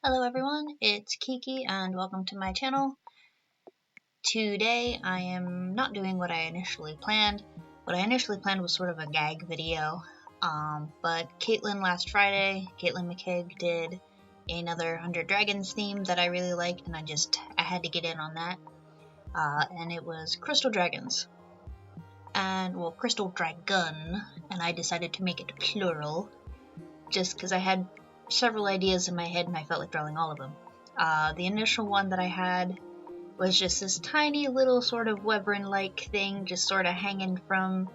Hello everyone, it's Kiki and welcome to my channel. Today I am not doing what I initially planned. What I initially planned was sort of a gag video, but Caitlin last Friday, Caitlin McKeag did another 100 Dragons theme that I really liked and I had to get in on that. And it was Crystal Dragons. Well, Crystal Dragon, and I decided to make it plural just because I had several ideas in my head and I felt like drawing all of them. The initial one that I had was just this tiny little sort of wyvern-like thing just sort of hanging from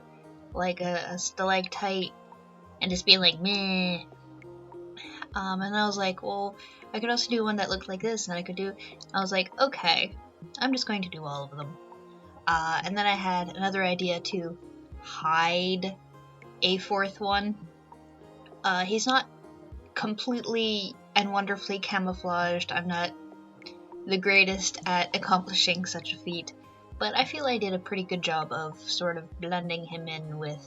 like a stalactite and just being like meh. And I was like, well, I could also do one that looked like this, and I was like, okay, I'm just going to do all of them. And then I had another idea to hide a fourth one. He's not completely and wonderfully camouflaged. I'm not the greatest at accomplishing such a feat, but I feel I did a pretty good job of sort of blending him in with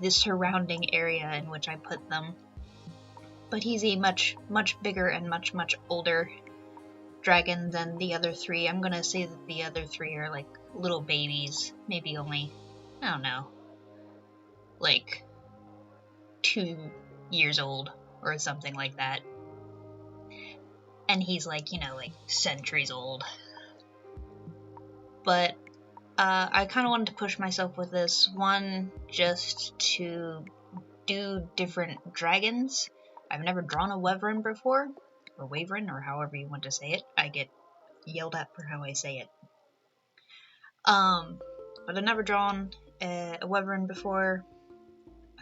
the surrounding area in which I put them. But he's a much bigger and much older dragon than the other three. I'm gonna say that the other three are like little babies, maybe only, I don't know, like 2 years old or something like that. And he's like, like centuries old. But I kind of wanted to push myself with this one just to do different dragons. I've never drawn a wyvern before, or wyvern, or however you want to say it. I get yelled at for how I say it. But I've never drawn a wyvern before,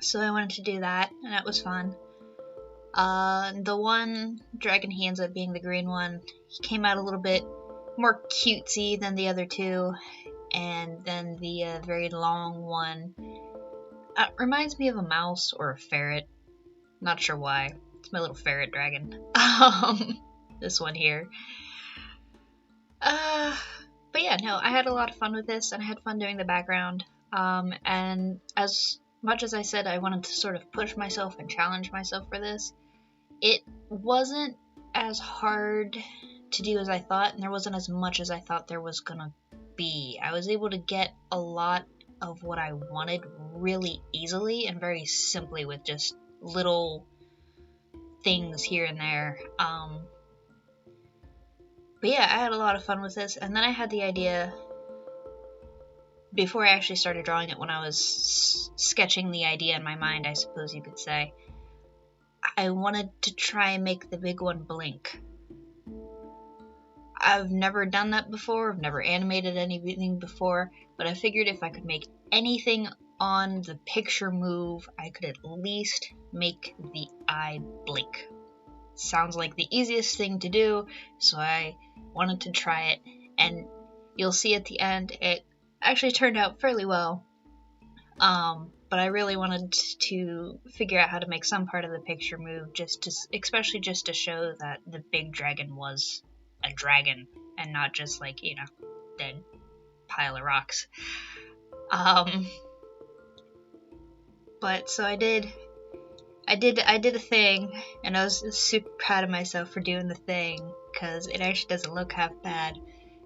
so I wanted to do that, and that was fun. The one dragon he ends up being the green one. He came out a little bit more cutesy than the other two, and then the very long one reminds me of a mouse or a ferret. Not sure why. It's my little ferret dragon. This one here. But yeah, no, I had a lot of fun with this, and I had fun doing the background. And as much as I said I wanted to sort of push myself and challenge myself for this, it wasn't as hard to do as I thought, and there wasn't as much as I thought there was gonna be. I was able to get a lot of what I wanted really easily and very simply with just little things here and there. But yeah, I had a lot of fun with this, and then I had the idea, before I actually started drawing it, when I was sketching the idea in my mind, I suppose you could say, I wanted to try and make the big one blink. I've never done that before, I've never animated anything before, but I figured if I could make anything on the picture move, I could at least make the eye blink. Sounds like the easiest thing to do, so I wanted to try it, and you'll see at the end it actually turned out fairly well. But I really wanted to figure out how to make some part of the picture move, especially just to show that the big dragon was a dragon and not just like, dead pile of rocks. But so I did a thing, and I was super proud of myself for doing the thing, because it actually doesn't look half bad.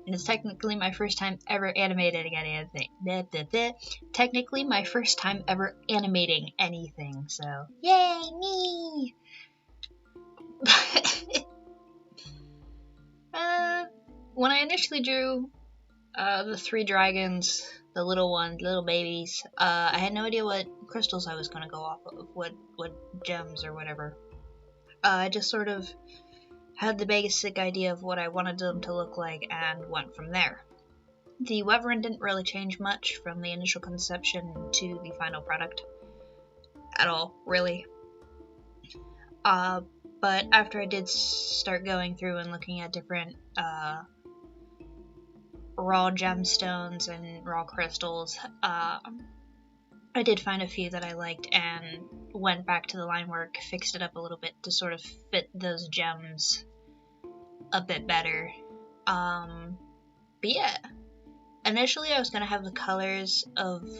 And it's technically my first time ever animating anything. Technically my first time ever animating anything, so yay, me! When I initially drew the 3 dragons, the little ones, little babies, I had no idea what crystals I was going to go off of, what gems or whatever. I just sort of had the basic idea of what I wanted them to look like and went from there. The wyvern didn't really change much from the initial conception to the final product at all, really. But after I did start going through and looking at different raw gemstones and raw crystals, I did find a few that I liked and went back to the line work, fixed it up a little bit to sort of fit those gems a bit better. But yeah, initially I was gonna have the colors of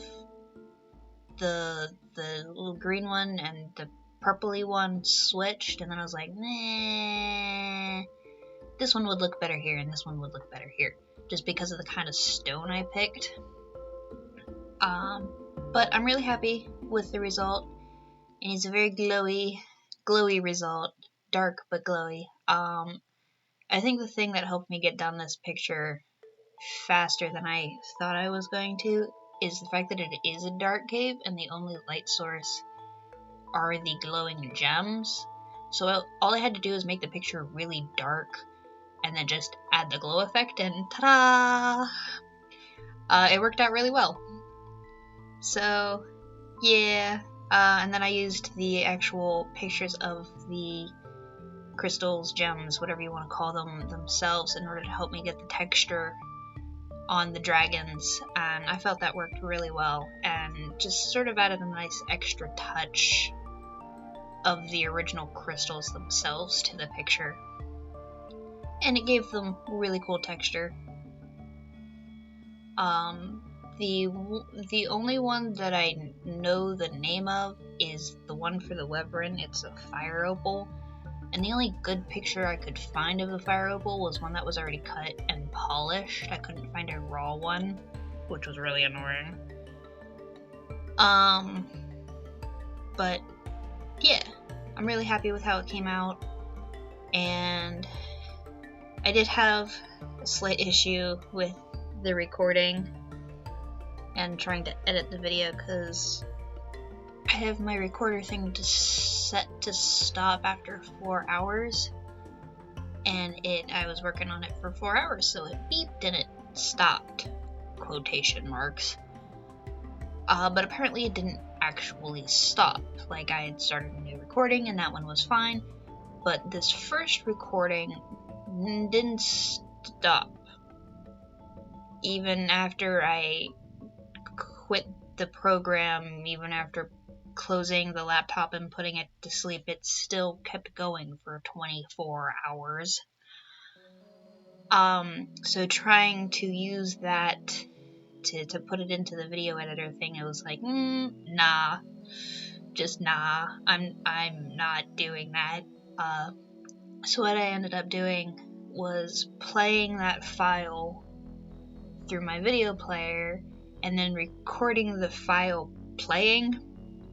the little green one and the purpley one switched, and then I was like, nah, this one would look better here and this one would look better here, just because of the kind of stone I picked. But I'm really happy with the result, and it's a very glowy result, dark but glowy. I think the thing that helped me get down this picture faster than I thought I was going to is the fact that it is a dark cave and the only light source are the glowing gems. So all I had to do is make the picture really dark and then just add the glow effect, and ta-da! It worked out really well. So yeah, and then I used the actual pictures of the crystals, gems, whatever you want to call them, themselves in order to help me get the texture on the dragons, and I felt that worked really well and just sort of added a nice extra touch of the original crystals themselves to the picture, and it gave them really cool texture. The only one that I know the name of is the one for the wyvern. It's a fire opal, and the only good picture I could find of the fire opal was one that was already cut and polished. I couldn't find a raw one, which was really annoying. But yeah, I'm really happy with how it came out, and I did have a slight issue with the recording and trying to edit the video because I have my recorder thing set to stop after 4 hours, and I was working on it for 4 hours, so it beeped and it stopped, quotation marks. But apparently it didn't actually stop. Like, I had started a new recording and that one was fine, but this first recording didn't stop even after I quit the program, even after closing the laptop and putting it to sleep. It still kept going for 24 hours. So trying to use that to put it into the video editor thing, it was like, nah, just nah, I'm not doing that. So what I ended up doing was playing that file through my video player and then recording the file playing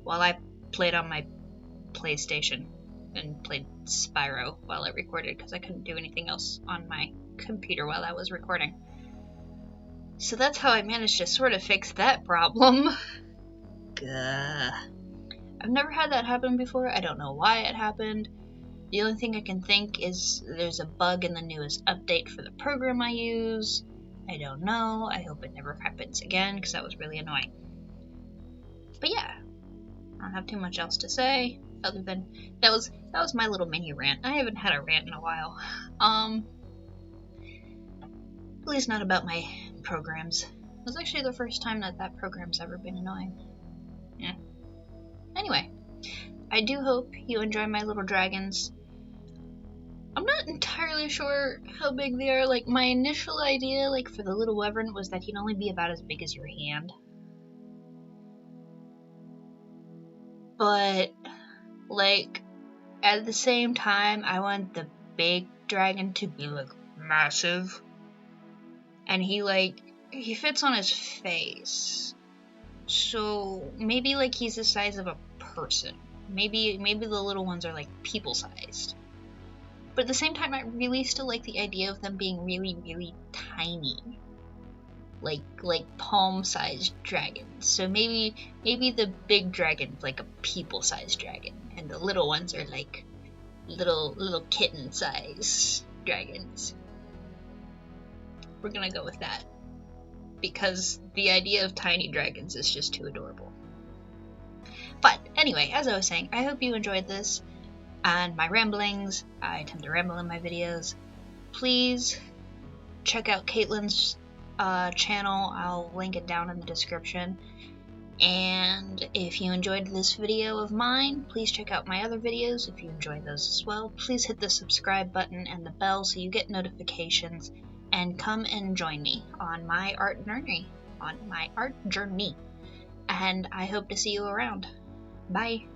while I played on my PlayStation and played Spyro while I recorded, because I couldn't do anything else on my computer while I was recording. So that's how I managed to sort of fix that problem. Gah. I've never had that happen before. I don't know why it happened. The only thing I can think is there's a bug in the newest update for the program I use. I don't know. I hope it never happens again, because that was really annoying. But yeah, I don't have too much else to say other than that was my little mini rant. I haven't had a rant in a while. At least not about my programs. It was actually the first time that program's ever been annoying. Yeah. Anyway, I do hope you enjoy my little dragons. I'm not entirely sure how big they are. Like, my initial idea, like, for the little wyvern was that he'd only be about as big as your hand. But, like, at the same time, I want the big dragon to be, like, massive. And he fits on his face. So, maybe, like, he's the size of a person. Maybe the little ones are, like, people-sized. But at the same time, I really still like the idea of them being really, really tiny. Like palm-sized dragons. So maybe the big dragon's like a people-sized dragon, and the little ones are like little kitten-sized dragons. We're gonna go with that, because the idea of tiny dragons is just too adorable. But anyway, as I was saying, I hope you enjoyed this and my ramblings. I tend to ramble in my videos. Please check out Caitlin's channel. I'll link it down in the description. And if you enjoyed this video of mine, please check out my other videos if you enjoyed those as well. Please hit the subscribe button and the bell so you get notifications, and come and join me on my art journey. And I hope to see you around. Bye.